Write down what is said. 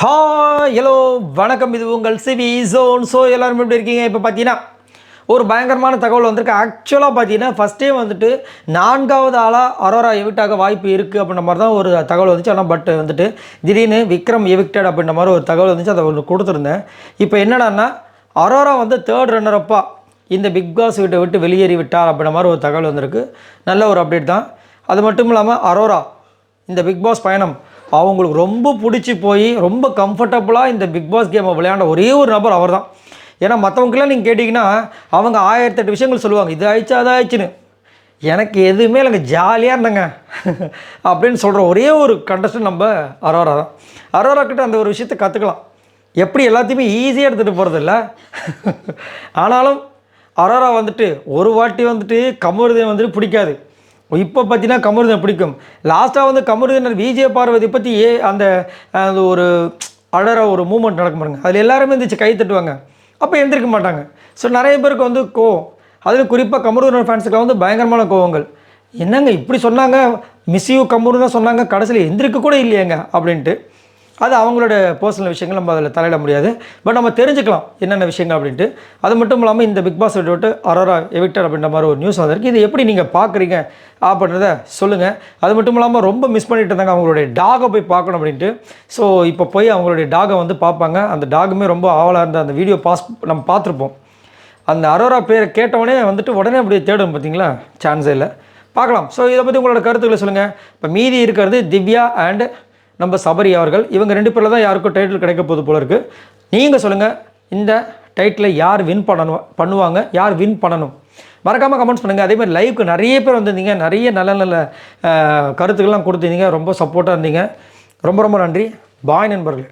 Hello வணக்கம். இது உங்கள் சிவி ஜோன். ஸோ எல்லோரும் எப்படி இருக்கீங்க? இப்போ பார்த்தீங்கன்னா ஒரு பயங்கரமான தகவல் வந்திருக்கு. ஆக்சுவலாக பார்த்தீங்கன்னா ஃபஸ்ட்டே வந்துட்டு 4வது ஆளாக அரோரா எவிக்டாக வாய்ப்பு இருக்குது அப்படின்ற மாதிரி தான் ஒரு தகவல் வந்துச்சு. ஆனால் பட் வந்துட்டு திடீர்னு விக்ரம் எவிக்டட் அப்படின்ற மாதிரி ஒரு தகவல் வந்துச்சு. அதை ஒன்று கொடுத்துருந்தேன். இப்போ என்னடான்னா அரோரா வந்து 3rd ரன்னரப்பாக இந்த பிக் பாஸ் வீட்டை விட்டு வெளியேறி விட்டார் அப்படின்ற மாதிரி ஒரு தகவல் வந்திருக்கு. நல்ல ஒரு அப்டேட் தான். அது மட்டும் இல்லாமல் அரோரா இந்த பிக் பாஸ் பயணம் அவங்களுக்கு ரொம்ப பிடிச்சி போய் ரொம்ப கம்ஃபர்டபுளாக இந்த பிக் பாஸ் கேமை விளையாண்ட ஒரே ஒரு நபர் அவர் தான். ஏன்னா மற்றவங்களாம் நீங்கள் கேட்டிங்கன்னா அவங்க 1008 விஷயங்கள் சொல்லுவாங்க, இது ஆயிடுச்சு அது ஆயிடுச்சுன்னு. எனக்கு எதுவுமே இல்லைங்க, ஜாலியாக இருந்தேங்க அப்படின்னு சொல்கிற ஒரே ஒரு கண்டஸ்டன் நம்ம அரோரா தான். அரோரா கிட்ட அந்த ஒரு விஷயத்தை கற்றுக்கலாம். எப்படி எல்லாத்தையுமே ஈஸியாக எடுத்துகிட்டு போகிறது இல்லை. ஆனாலும் அரோரா வந்துட்டு ஒரு வாட்டி வந்துட்டு கமருதீன் வந்துட்டு பிடிக்காது. இப்போ பார்த்தீங்கன்னா கமருதீனை பிடிக்கும். லாஸ்ட்டாக வந்து கமருதீன் விஜய பார்வதி பற்றி அந்த ஒரு அழற ஒரு மூமெண்ட் நடக்கும் பாருங்க, அதில் எல்லாருமே இருந்துச்சு கை தட்டுவாங்க. அப்போ எழுந்திருக்க மாட்டாங்க. ஸோ நிறைய பேருக்கு வந்து கோவம், அதில் குறிப்பாக கமருதீன் ஃபேன்ஸுக்கு வந்து பயங்கரமான கோவங்கள். என்னங்க இப்படி சொன்னாங்க, மிஸ்யூ கமருதீன் சொன்னாங்க, கடைசியில் எந்திரிக்க கூட இல்லையேங்க அப்படின்ட்டு. அது அவங்களோட பர்சனல் விஷயங்கள், நம்ம அதில் தலையிட முடியாது. பட் நம்ம தெரிஞ்சுக்கலாம் என்னென்ன விஷயங்கள் அப்படின்ட்டு. அது மட்டும் இல்லாமல் இந்த பிக் பாஸ் விட்டு அரோரா எவிக்டர் அப்படின்ற மாதிரி ஒரு நியூஸ் வந்திருக்கு. இது எப்படி நீங்கள் பார்க்குறீங்க அப்படின்றத சொல்லுங்கள். அது மட்டும் இல்லாமல் ரொம்ப மிஸ் பண்ணிட்டு இருந்தாங்க அவங்களுடைய டாகை போய் பார்க்கணும் அப்படின்ட்டு. ஸோ இப்போ போய் அவங்களுடைய டாகை வந்து பார்ப்பாங்க. அந்த டாகுமே ரொம்ப ஆவலாக இருந்த அந்த வீடியோ நம்ம பார்த்துருப்போம். அந்த அரோரா பேரை கேட்டவொடனே வந்துட்டு உடனே அப்படியே தேடும், பார்த்தீங்களா? சான்ஸே இல்லை. பார்க்கலாம். ஸோ இதை பற்றி உங்களோட கருத்துக்களை சொல்லுங்கள். இப்போ மீதி இருக்கிறது திவ்யா அண்ட் நம்ம சபரி அவர்கள். இவங்க 2 பேரில் தான் யாருக்கும் டைட்டில் கிடைக்க போகுது போல இருக்குது. நீங்கள் சொல்லுங்கள், இந்த டைட்டிலை யார் வின் பண்ணுவாங்க, யார் வின் பண்ணணும்? மறக்காமல் கமெண்ட்ஸ் பண்ணுங்கள். அதேமாதிரி லைவுக்கு நிறைய பேர் வந்திருந்தீங்க, நிறைய நல்ல நல்ல கருத்துக்கள்லாம் கொடுத்துருந்தீங்க, ரொம்ப சப்போர்ட்டாக இருந்தீங்க. ரொம்ப ரொம்ப நன்றி. பாய் நண்பர்களே.